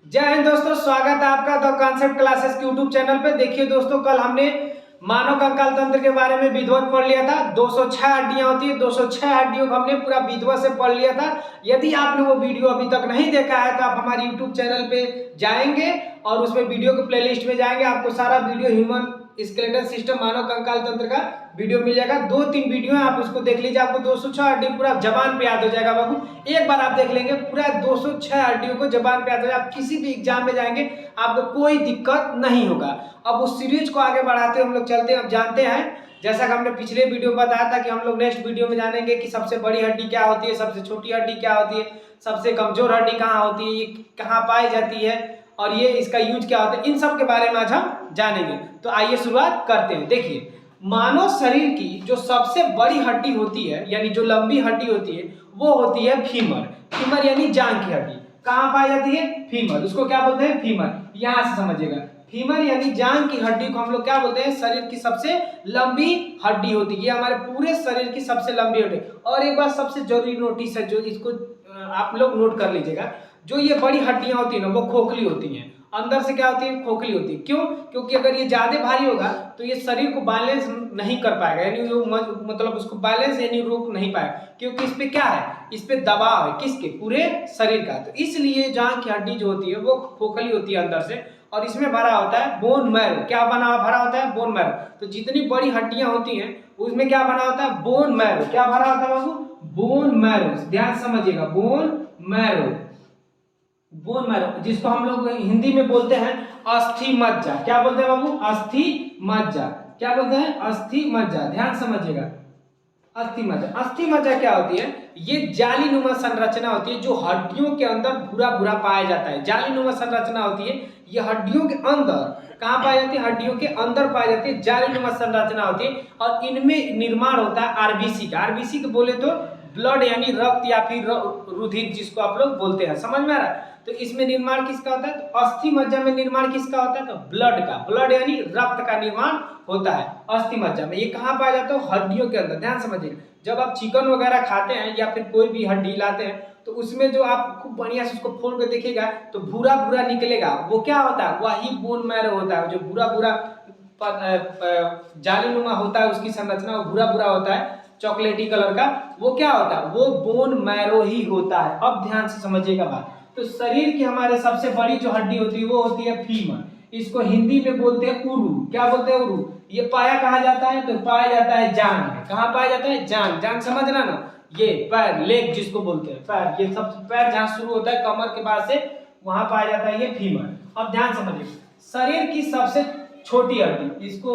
जय हिंद दोस्तों, स्वागत है आपका द कॉन्सेप्ट क्लासेस के यूट्यूब चैनल पे। देखिए दोस्तों, कल हमने मानव कंकाल तंत्र के बारे में विधिवत पढ़ लिया था। 206 हड्डियां होती है, 206 हड्डियों को हमने पूरा विधिवत से पढ़ लिया था। यदि आपने वो वीडियो अभी तक नहीं देखा है तो आप हमारे यूट्यूब चैनल पे जाएंगे और उसमें वीडियो के प्लेलिस्ट में जाएंगे, आपको सारा वीडियो ह्यूमन स्केलेटल सिस्टम मानव कंकाल तंत्र का वीडियो मिल जाएगा। 2-3 वीडियो है, आप उसको देख लीजिए, आपको 206 हड्डी पूरा जबान पे याद हो जाएगा बाबू। एक बार आप देख लेंगे पूरा 206 हड्डियों को जबान पे याद हो जाएगा। आप किसी भी एग्जाम में जाएंगे आपको कोई दिक्कत नहीं होगा। अब उस सीरीज को आगे बढ़ाते हम लोग चलते हैं। अब जानते हैं, जैसा कि हमने पिछले वीडियो में बताया था कि हम लोग नेक्स्ट वीडियो में जानेंगे कि सबसे बड़ी हड्डी क्या होती है, सबसे छोटी हड्डी क्या होती है, सबसे कमजोर हड्डी कहाँ होती है, ये कहाँ पाई जाती है और ये इसका यूज क्या होता है, इन सब के बारे में आज हम जानेंगे। तो आइए शुरुआत करते हैं। देखिए, मानव शरीर की जो सबसे बड़ी हड्डी होती है, यानी जो लंबी हड्डी होती है, वो होती है फीमर। फीमर यानी जांघ की हड्डी। कहाँ पाई जाती है? फीमर। उसको क्या बोलते हैं? फीमर। यहां से समझिएगा, फीमर यानी जांघ की हड्डी को हम लोग क्या बोलते हैं? शरीर की सबसे लंबी हड्डी होती है। ये हमारे पूरे शरीर की सबसे लंबी हड्डी। और एक बात सबसे जरूरी नोटिस है, जो इसको आप लोग नोट कर लीजिएगा, जो ये बड़ी हड्डियां होती है ना, वो खोखली होती हैं। अंदर से क्या होती है? खोखली होती है। क्यों? क्योंकि अगर ये ज्यादा भारी होगा तो ये शरीर को बैलेंस नहीं कर पाएगा, यानी वो मतलब उसको बैलेंस यानी रोक नहीं पाएगा, क्योंकि इस पे क्या है? इस पे दबाव है। किसके? पूरे शरीर का। तो इसलिए जांघ की हड्डी जो होती है वो खोखली होती है अंदर से, और इसमें भरा होता है बोन मैरो। क्या बना भरा होता है? Bone marrow. तो जितनी बड़ी हड्डियां होती हैं उसमें क्या बना होता है? Bone marrow. क्या भरा होता है बाबू? Bone marrow. ध्यान समझिएगा, बोन मैरो। बोन मैरो, जिसको हम लोग हिंदी में बोलते हैं अस्थि मज्जा। क्या बोलते हैं बाबू? अस्थि मज्जा। क्या बोलते हैं? अस्थि मज्जा। ध्यान समझिएगा, अस्थि मज्जा। अस्थि मज्जा क्या होती है? ये जालीनुमा संरचना होती है जो हड्डियों के अंदर भूरा भूरा पाया जाता है। जालीनुमा संरचना होती है, ये हड्डियों के अंदर कहाँ पाई जाती है? हड्डियों के अंदर पाई जाती है, जालीनुमा संरचना होती है। और इनमें निर्माण होता है आरबीसी का। आरबीसी को बोले तो ब्लड यानी रक्त या फिर रुधिर, जिसको आप लोग बोलते हैं। समझ में आ रहा है? तो इसमें निर्माण किसका होता है? तो अस्थि मज्जा में निर्माण किसका होता है? तो ब्लड का। ब्लड यानी रक्त का निर्माण होता है अस्थि मज्जा में। ये कहाँ पाया जाता है? हड्डियों के अंदर। ध्यान समझिए, जब आप चिकन वगैरह खाते हैं या फिर कोई भी हड्डी लाते हैं तो उसमें जो आप खूब बढ़िया से उसको फोड़ के देखिएगा तो भूरा भूरा निकलेगा। वो क्या होता है? वही बोन मैरो होता है। जो भूरा भूरा जालीनुमा होता है उसकी संरचना, वो भूरा भूरा होता है, चॉकलेटी कलर का। वो क्या होता है? वो बोन मैरो ही होता है। अब ध्यान से समझिएगा बात। तो शरीर की हमारे सबसे बड़ी जो हड्डी होती है वो होती है फीमर। इसको हिंदी में बोलते हैं उरु। क्या बोलते हैं? उरु। ये पाया कहाँ जाता है? तो पाया जाता है जांघ में। कहाँ पाया जाता है? जांघ। जांघ समझना ना, ये पैर, लेग जिसको बोलते हैं, पैर। ये सबसे पैर जहाँ शुरू होता है कमर के बाद से, वहां पाया जाता है ये फीमर। अब ध्यान समझिए, शरीर की सबसे छोटी हड्डी, इसको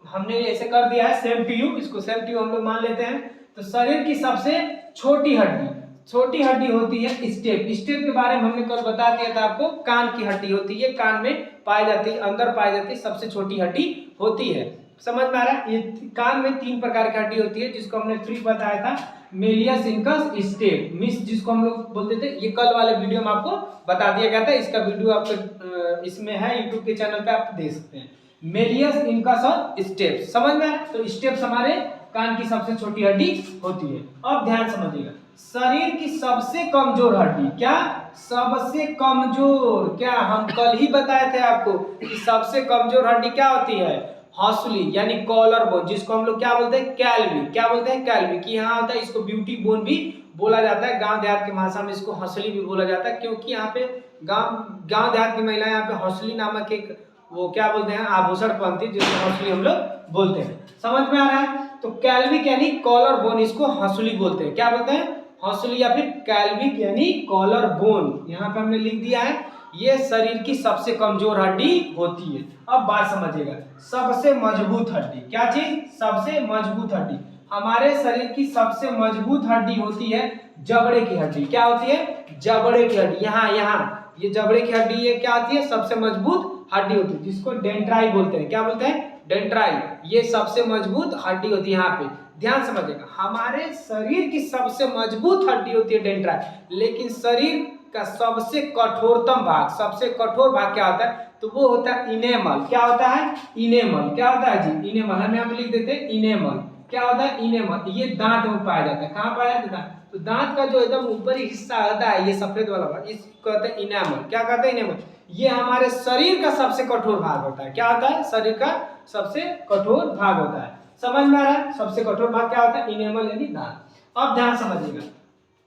हमने ऐसे कर दिया है सेम टू यू, इसको सेम टू यू हम लोग मान लेते हैं। तो शरीर की सबसे छोटी हड्डी होती है स्टेप। स्टेप के बारे में हमने कल बता दिया था आपको। कान की हड्डी होती है, कान में पाई जाती है, अंदर पाई जाती है, सबसे छोटी हड्डी होती है। समझ में आ रहा है? ये कान में 3 प्रकार की हड्डी होती है, जिसको हमने फ्री बताया था, मेलियस, इंकस, स्टेप, मिस, जिसको हम लोग बोलते थे। ये कल वाले वीडियो में आपको बता दिया गया था। इसका वीडियो आपको इसमें है, यूट्यूब के चैनल पे आप देख सकते हैं। मेलियस, इंकस और स्टेप। समझ में आ रहा है? तो स्टेप्स हमारे कान की सबसे छोटी हड्डी होती है। अब ध्यान समझिएगा, शरीर की सबसे कमजोर हड्डी, क्या सबसे कमजोर, क्या हम कल ही बताए थे आपको कि सबसे कमजोर हड्डी क्या होती है? हौसली यानी कॉलर बोन, जिसको हम लोग क्या बोलते हैं? कैल्वी। क्या बोलते हैं? कैल्वी। कि यहाँ होता है, इसको ब्यूटी बोन भी बोला जाता है। गांव देहात की भाषा में इसको हौसली भी बोला जाता है, क्योंकि यहाँ पे गांव देहात की महिलाएं यहाँ पे हौसली नामक एक वो क्या बोलते हैं आभूषण पहनती है, जिसको हौसली हम लोग बोलते हैं। समझ में आ रहा है? तो कैल्विक यानी कॉलर बोन, इसको हौसली बोलते हैं। क्या बोलते हैं? हौसली या फिर कैल्विक यानी कॉलर बोन। यहाँ पे हमने लिख दिया है, ये शरीर की सबसे कमजोर हड्डी होती है। अब बात समझिएगा, सबसे मजबूत हड्डी, क्या चीज? सबसे मजबूत हड्डी। हमारे शरीर की सबसे मजबूत हड्डी होती है जबड़े की हड्डी। क्या होती है? जबड़े की हड्डी। यहाँ ये जबड़े की हड्डी, ये क्या होती है? सबसे मजबूत हड्डी होती है, जिसको डेंड्राई बोलते हैं। क्या बोलते हैं? डेंड्राई। ये सबसे मजबूत हड्डी होती है। यहाँ पे ध्यान समझिएगा, हमारे शरीर की सबसे मजबूत हड्डी होती है डेंड्राई, लेकिन शरीर का सबसे कठोरतम भाग, सबसे कठोर भाग क्या होता है? तो वो होता है इनेमल। क्या होता है? इनेमल। क्या होता है जी? इनेमल। हम यहाँ पे लिख देते हैं इनेमल। क्या होता है? इनेमल। ये दांत में पाया जाता है। कहाँ पाया जाता है? तो दांत का जो एकदम ऊपरी हिस्सा होता है ये सफेद वाला भाग, इसको कहते हैं इनेमल। क्या कहते हैं? इनेमल। ये हमारे शरीर का सबसे कठोर भाग होता है। क्या होता है? शरीर का सबसे कठोर भाग होता है। समझ में आ रहा है? सबसे कठोर भाग क्या होता है? इनेमल यानी दांत। अब ध्यान समझिएगा,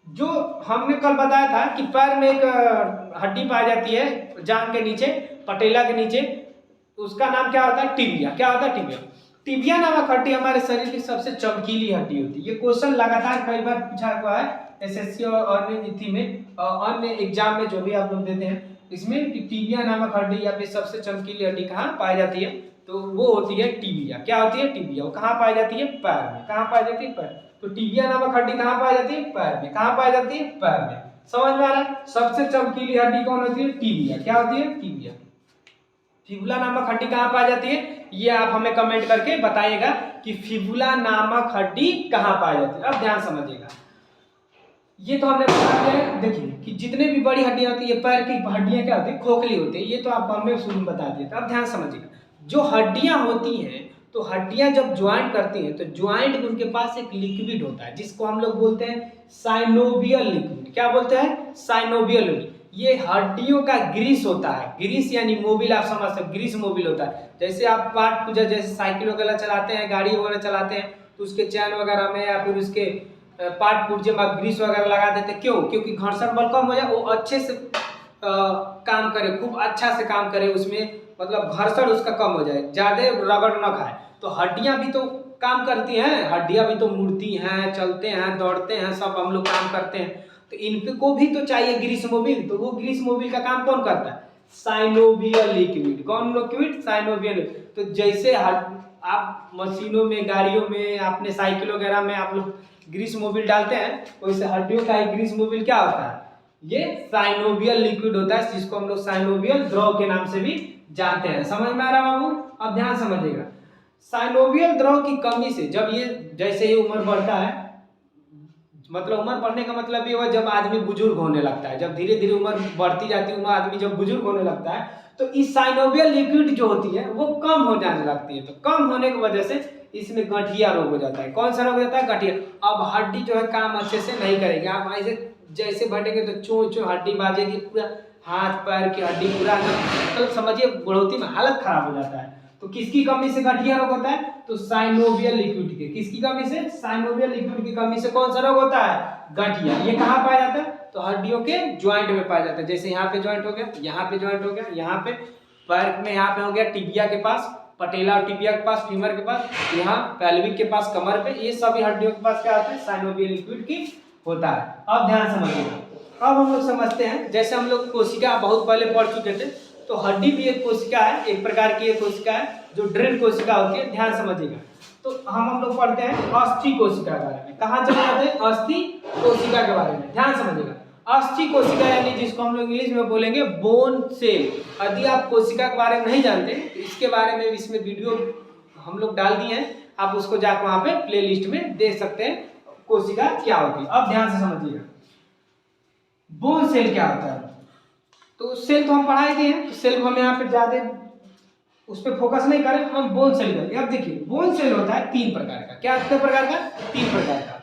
जो हमने कल बताया था कि पैर में एक हड्डी पाई जाती है जांघ के नीचे, पटेला के नीचे, उसका नाम क्या होता है? टिबिया। क्या होता है? टिबिया। टिबिया नामक हड्डी हमारे शरीर की सबसे चमकीली हड्डी होती है। ये क्वेश्चन लगातार कई बार पूछा हुआ है एसएससी और अन्य में, अन्य एग्जाम में जो भी आप लोग देते हैं, इसमें टिबिया नामक हड्डी या फिर सबसे चमकीली हड्डी कहाँ पाई जाती है? तो वो होती है टिबिया। क्या होती है? टिबिया। वो कहाँ पाई जाती है? पैर में। कहाँ पाई जाती है? पैर। तो टिबिया नामक हड्डी कहाँ पाई जाती है? पैर में। कहाँ पाई जाती है? पैर में। समझ में आ रहा है? सबसे चमकीली हड्डी कौन होती है? टिबिया। क्या होती है? टिबिया। फिबुला नामक हड्डी कहाँ पाई जाती है? ये आप हमें कमेंट करके बताइएगा कि फिबुला नामक हड्डी कहाँ पाई जाती है। अब ध्यान समझिएगा, ये तो हमने बता दिया। देखिए कि जितने भी बड़ी हड्डियां होती है, ये पैर की हड्डियां क्या होती है? खोखली होती है। ये तो आप हमें शुरू में बता दिए। अब ध्यान समझिएगा, जो हड्डियां होती हैं, तो हड्डियां जब ज्वाइंट करती हैं तो ज्वाइंट में उनके पास एक लिक्विड होता है जिसको हम लोग बोलते हैं साइनोवियल लिक्विड। क्या बोलते हैं? Synovial liquid. ये हड्डियों का ग्रीस होता है। ग्रीस यानी मोबिल, आप समझ सकते, ग्रीस मोबिल होता है। जैसे आप पार्ट पूजा, जैसे साइकिल वगैरह चलाते हैं, गाड़ी वगैरह चलाते हैं, तो उसके चैन वगैरह में या फिर उसके पार्ट पुर्जे में आप ग्रीस वगैरह लगा देते। क्यों? क्योंकि घर्षण बल कम हो जाए, वो अच्छे से काम करे, खूब अच्छा से काम करे, उसमें मतलब घर्षण उसका कम हो जाए, ज्यादा रगड़ न खाए। तो हड्डियां भी तो काम करती हैं, हड्डियां भी तो मुड़ती हैं, चलते हैं, दौड़ते हैं, सब हम लोग काम करते हैं। तो इनको भी तो चाहिए ग्रीस मोबिल। तो वो ग्रीस मोबिल का काम कौन करता है? Synovial liquid. कौन लिक्विड? साइनोवियल। तो जैसे आप मशीनों में, गाड़ियों में, अपने साइकिल वगैरह में आप लोग ग्रीस मोबिल डालते हैं, वैसे हड्डियों का ग्रीस मोबिल क्या होता है? ये साइनोवियल लिक्विड होता है, जिसको हम लोग साइनोवियल द्रव के नाम से भी जानते हैं। समझ में आ रहा बाबू? अब ध्यान समझिएगा, साइनोवियल द्रव की कमी से जब ये जैसे ही उम्र बढ़ता है, मतलब उम्र बढ़ने का मतलब ये हुआ जब आदमी बुजुर्ग होने लगता है, जब धीरे धीरे उम्र बढ़ती जाती है, उम्र आदमी जब बुजुर्ग होने लगता है, तो इस साइनोवियल लिक्विड जो होती है वो कम हो जाने लगती है। तो कम होने की वजह से इसमें गठिया रोग हो जाता है। कौन सा रोग हो जाता है? गठिया। अब हड्डी जो है काम अच्छे से नहीं करेगी। आप ऐसे जैसे बैठेंगे तो चो चो हड्डी बाजेगी, पूरा हाथ पैर की हड्डी पूरा, मतलब समझिए बुढ़ौती में हालत खराब हो जाता है। तो किसकी कमी से गठिया रोग होता है? तो साइनोवियल लिक्विड के। किसकी कमी से? साइनोवियल लिक्विड की कमी से कौन सा रोग होता है? गठिया। ये कहाँ पाया जाता है? तो हड्डियों के ज्वाइंट में पाया जाता है। जैसे यहाँ पे ज्वाइंट हो गया, यहाँ पे ज्वाइंट हो गया, यहाँ पे पैर में, यहाँ पे हो गया टिबिया के पास, पटेला और टिबिया के पास, फीमर के पास, यहाँ पेल्विक के पास, कमर पे, ये सभी हड्डियों के पास क्या होता है? साइनोवियल लिक्विड की होता है। अब ध्यान समझिएगा, अब हम लोग समझते हैं, जैसे हम लोग कोशिका बहुत पहले पढ़ चुके थे, तो हड्डी भी एक कोशिका है, एक प्रकार की एक कोशिका है जो ड्रिल कोशिका होती है। ध्यान समझिएगा, तो हम लोग पढ़ते हैं अस्थि कोशिका के बारे में। कहाँ चले जाते हैं? अस्थि कोशिका के बारे में। ध्यान समझिएगा, अस्थि कोशिका यानी जिसको हम लोग इंग्लिश में बोलेंगे बोन सेल। यदि आप कोशिका के बारे में नहीं जानते तो इसके बारे में इसमें वीडियो हम लोग डाल दिए हैं, आप उसको जाकर वहाँ पे प्ले लिस्ट में देख सकते हैं कोशिका क्या होती है। अब ध्यान से समझिएगा, बोन सेल क्या होता है? तो सेल तो हम पढ़ाई दिए हैं, तो सेल को हम यहाँ पे ज्यादा उस पर फोकस नहीं करें, हम बोन सेल करेंगे। अब देखिए, बोन सेल होता है 3 प्रकार का। क्या कितने प्रकार का? 3 प्रकार का।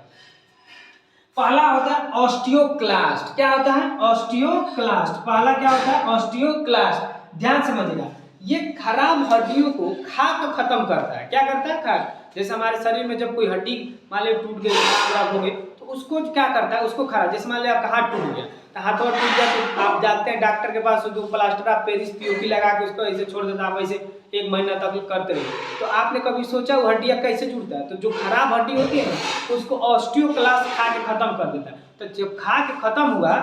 पहला होता है ऑस्टियोक्लास्ट। क्या होता है? ऑस्टियोक्लास्ट। पहला क्या होता है? ऑस्टियोक्लास्ट। ध्यान समझिएगा, ये खराब हड्डियों को खा कर खत्म करता है। क्या करता है? खा। जैसे हमारे शरीर में जब कोई हड्डी मान लो टूट गई, खराब हो गई, तो उसको क्या करता है? उसको खराब। जैसे मान लो आपका हाथ टूट गया, तो हाथ और टूट गया, तो आप जाते हैं डॉक्टर के पास, तो प्लास्टर ऑफ पेरिस पीओपी लगा के उसको ऐसे छोड़ देता है, आप ऐसे 1 महीना तक करते रहिए। तो आपने कभी सोचा वो हड्डियां कैसे जुड़ता है? तो जो खराब हड्डी होती है ना, उसको ऑस्टियोक्लास्ट खा के खत्म कर देता है। तो जब खा के खत्म हुआ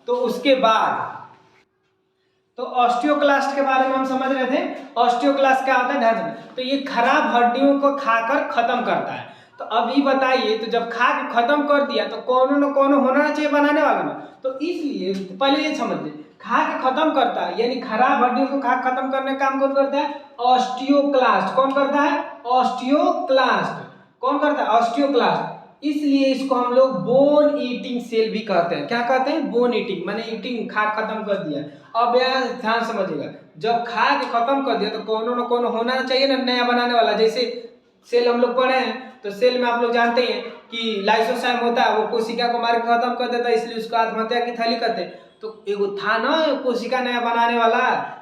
तो उसके बाद, तो ऑस्टियोक्लास्ट के बारे में हम समझ रहे थे। ऑस्टियोक्लास्ट क्या होता है? ध्यान से, तो ये खराब हड्डियों को खाकर खत्म करता है। तो अभी बताइए, तो जब खा के खत्म कर दिया तो कोनो न कोनो होना चाहिए बनाने वाला ना। तो इसलिए पहले ये समझिए, खा के खत्म करता है यानी खराब हड्डियों को खा के खत्म करने का काम कौन करता है? ऑस्टियोक्लास्ट। कौन करता है? ऑस्टियोक्लास्ट। कौन करता है? ऑस्टियोक्लास्ट। इसलिए इसको हम लोग बोन ईटिंग सेल भी कहते हैं। क्या कहते हैं? बोन ईटिंग, माने ईटिंग, खा खत्म कर दिया। अब यार ध्यान समझिएगा, जब खा के खत्म कर दिया तो कोनो न होना चाहिए ना नया बनाने वाला। जैसे सेल हम लोग पढ़े हैं, तो सेल में आप लोग जानते ही हैं कि लाइसोसाइम होता है वो कोशिका को मार के खत्म कर देता है, इसलिए उसको आत्महत्या की थैली कहते हैं। तो एगो था ना कोशिका नया बनाने वाला,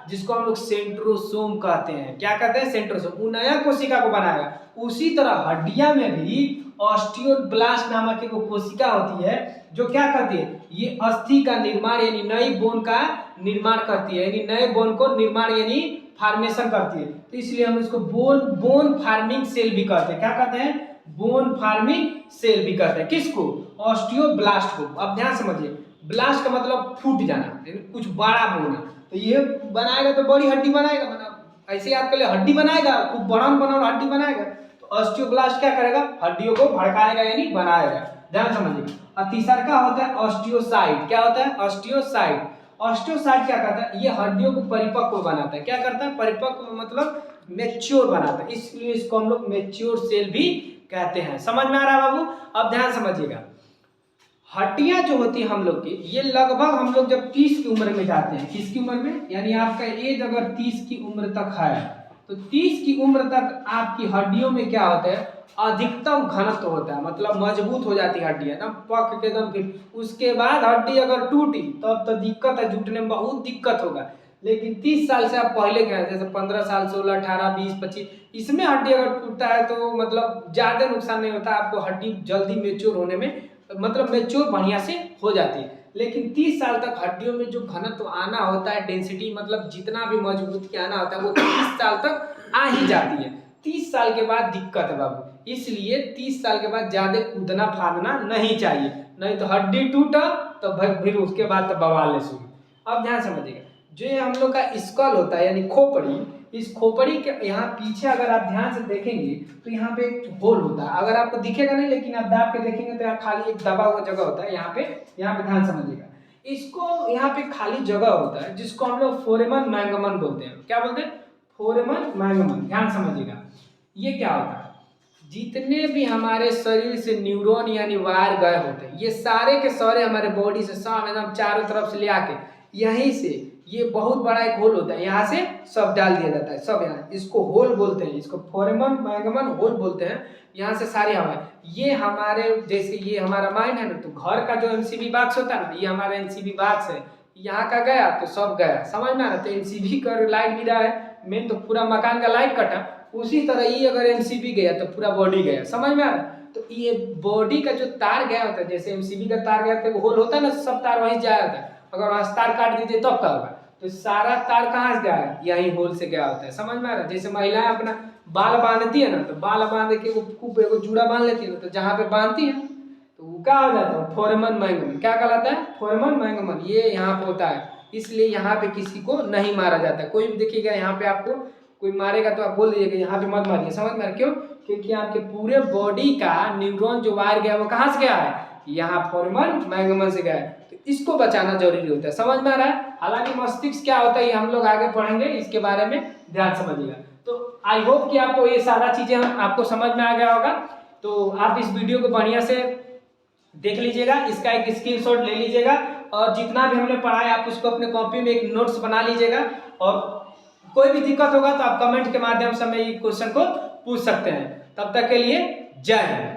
जिसको हम लोग सेंट्रोसोम कहते हैं। क्या कहते हैं? सेंट्रोसोम। वो नया कोशिका को बनाएगा। उसी तरह हड्डियां में भी ऑस्टियोब्लास्ट नामक एक कोशिका होती है जो क्या करती है, ये अस्थि का निर्माण यानी नई बोन का निर्माण करती है, यानी नए बोन को निर्माण यानी फार्मेशन करती है। तो इसलिए हम इसको बोन फार्मिंग सेल भी कहते हैं। क्या कहते हैं? बोन फार्मिंग सेल भी कहते हैं। किसको? ऑस्टियोब्लास्ट को। अब ध्यान समझिए, ब्लास्ट का मतलब फूट जाना, कुछ बड़ा होना। तो ये बनाएगा तो बड़ी हड्डी बनाएगा, ऐसे याद कर ले, हड्डी बनाएगा, खूब बड़ा हड्डी बनाएगा। तो ऑस्टियोब्लास्ट क्या करेगा? हड्डियों को भड़काएगा यानी बनाएगा। ध्यान समझिए। और तीसरा क्या होता है? ऑस्टियोसाइट। क्या होता है? ऑस्टियोसाइट। ऑस्टियोसाइट क्या करता है? ये हड्डियों को परिपक्व बनाता है। क्या करता है? परिपक्व मतलब मेच्योर बनाता है, इसलिए इसको हम लोग मेच्योर सेल भी कहते हैं। समझ में आ रहा है बाबू? अब ध्यान समझिएगा, हड्डियां जो होती है हम लोग की, ये लगभग हम लोग जब 30 की उम्र में जाते हैं, किसकी उम्र में, यानी आपका एज अगर 30 की उम्र तक है तो 30 की उम्र तक आपकी हड्डियों में क्या होता है? अधिकतम घनत्व होता है, मतलब मजबूत हो जाती है हड्डियां ना, पक के एकदम फिट। उसके बाद हड्डी अगर टूटी तब तो दिक्कत है, जुटने में बहुत दिक्कत होगा। लेकिन 30 साल से आप पहले क्या है, जैसे 15 साल, 16, 18, 20, 25, इसमें हड्डी अगर टूटता है तो मतलब ज्यादा नुकसान नहीं होता आपको, हड्डी जल्दी मेच्योर होने में मतलब मेच्योर बढ़िया से हो जाती है। लेकिन 30 साल तक हड्डियों में जो घनत्व आना होता है, डेंसिटी मतलब जितना भी मजबूती आना होता है, वो 30 साल तक आ ही जाती है। 30 साल के बाद दिक्कत है बाबू, इसलिए 30 साल के बाद ज्यादा कूदना फादना नहीं चाहिए, नहीं तो हड्डी टूटा तो फिर उसके बाद तो बवाल शुरू। अब ध्यान समझिएगा, जो हम लोग का स्कल होता है यानी खोपड़ी, इस खोपड़ी के यहाँ पीछे अगर आप ध्यान से देखेंगे तो यहाँ पे एक होल होता है। अगर आपको दिखेगा नहीं, लेकिन आप दाब के देखेंगे तो यहाँ खाली एक दबा हुआ जगह होता है। यहाँ पे ध्यान समझिएगा, इसको यहाँ पे खाली जगह होता है जिसको हम लोग फोरेमन मैंगमन बोलते हैं। क्या बोलते हैं? फोरेमन मैंगमन। ध्यान समझिएगा, ये क्या होता है? जितने भी हमारे शरीर से न्यूरॉन यानी वायर गए होते हैं, ये सारे के सारे हमारे बॉडी से सब एकदम चारों तरफ से ले आके यहीं से, ये बहुत बड़ा एक होल होता है, यहाँ से सब डाल दिया जाता है, सब यहाँ, इसको होल बोलते हैं, इसको फोरेमन मैंगमन होल बोलते हैं। यहाँ से सारी हवा, ये हमारे जैसे ये हमारा माइंड है ना, तो घर का जो एमसीबी बॉक्स होता है ना, ये हमारा एमसीबी बॉक्स है, यहाँ का गया तो सब गया। समझ में आ रहा? तो एमसीबी का लाइट गिरा है मेन, तो पूरा मकान का लाइट कटा, उसी तरह ये अगर एमसीबी गया तो पूरा बॉडी गया। समझ में आ रहा? तो ये बॉडी का जो तार गया होता है, जैसे एमसीबी का तार गया तो होल होता है ना, सब तार वहीं जाया होता है। अगर वहां तार काट दीजिए तब क्या होगा? तो सारा तार कहाँ से गया है? यही होल से गया होता है। समझ में आ रहा है? जैसे महिलाएं अपना बाल बांधती है ना, तो बाल बांध के खूब एगो जूड़ा बांध लेती है ना, तो जहाँ पे बांधती है तो वो क्या हो जाता है? फोरेमन मैंगमन। क्या कहलाता है? फोरेमन मैंगमन। ये यहाँ पे होता है, इसलिए यहाँ पे किसी को नहीं मारा जाता। कोई भी देखिएगा यहाँ पे आपको कोई मारेगा तो आप बोल दीजिएगा यहाँ पे मत मारिए। समझ में? क्यों? क्योंकि आपके पूरे बॉडी का न्यूरॉन जो वायर गया वो कहाँ से गया है? यहाँ फोरेमन मैंगमन से गया है। तो इसको बचाना जरूरी होता है। समझ में आ रहा है? हालांकि मस्तिष्क क्या होता है ये हम लोग आगे पढ़ेंगे, इसके बारे में ध्यान समझिएगा। तो आई होप कि आपको ये सारा चीजें आपको समझ में आ गया होगा। तो आप इस वीडियो को बढ़िया से देख लीजिएगा, इसका एक स्क्रीनशॉट ले लीजिएगा, और जितना भी हमने पढ़ा है आप उसको अपने कॉपी में एक नोट्स बना लीजिएगा। और कोई भी दिक्कत होगा तो आप कमेंट के माध्यम से हमें ये क्वेश्चन को पूछ सकते हैं। तब तक के लिए जय हिंद।